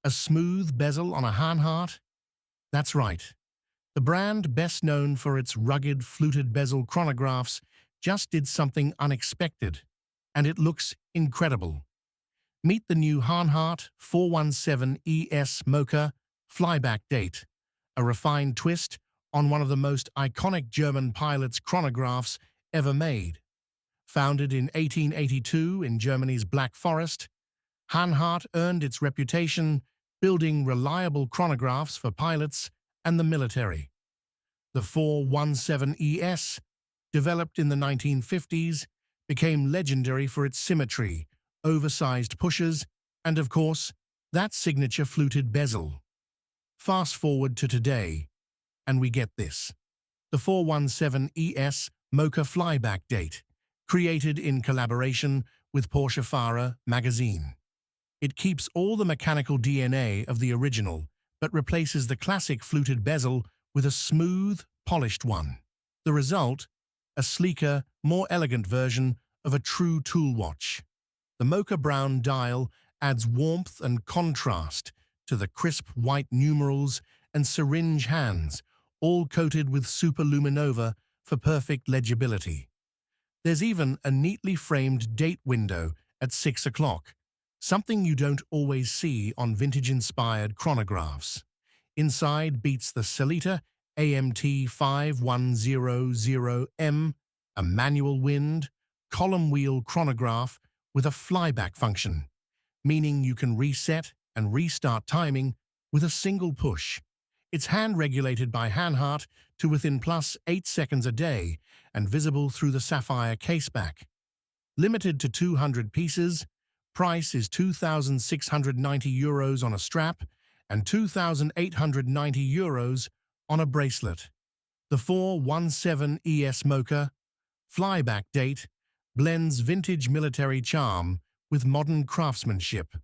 A smooth bezel on a Hanhart? That's right. The brand, best known for its rugged, fluted bezel chronographs, just did something unexpected, and it looks incredible. Meet the new Hanhart 417 Mocha Flyback date, a refined twist on one of the most iconic German pilot's chronographs ever made. Founded in 1882 in Germany's Black Forest, Hanhart earned its reputation building reliable chronographs for pilots and the military. The 417 developed in the 1950s, became legendary for its symmetry, oversized pushes, and of course, that signature fluted bezel. Fast forward to today, and we get this. The 417 Mocha Flyback date, created in collaboration with Porsche Fahrer magazine. It keeps all the mechanical DNA of the original, but replaces the classic fluted bezel with a smooth, polished one. The result? A sleeker, more elegant version of a true tool watch. The mocha brown dial adds warmth and contrast to the crisp white numerals and syringe hands, all coated with superluminova for perfect legibility. There's even a neatly framed date window at 6 o'clock, something you don't always see on vintage-inspired chronographs. Inside beats the Celita AMT 5100M, a manual wind, column wheel chronograph with a flyback function, meaning you can reset and restart timing with a single push. It's hand-regulated by Hanhart to within plus 8 seconds a day and visible through the sapphire caseback. Limited to 200 pieces, price is €2,690 on a strap and €2,890 on a bracelet. The 417 Mocha Flyback date blends vintage military charm with modern craftsmanship,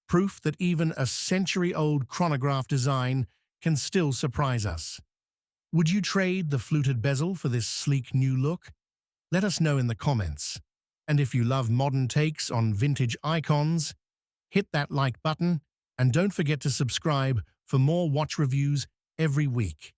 proof that even a century-old chronograph design can still surprise us. Would you trade the fluted bezel for this sleek new look? Let us know in the comments. And if you love modern takes on vintage icons, hit that like button and don't forget to subscribe for more watch reviews every week.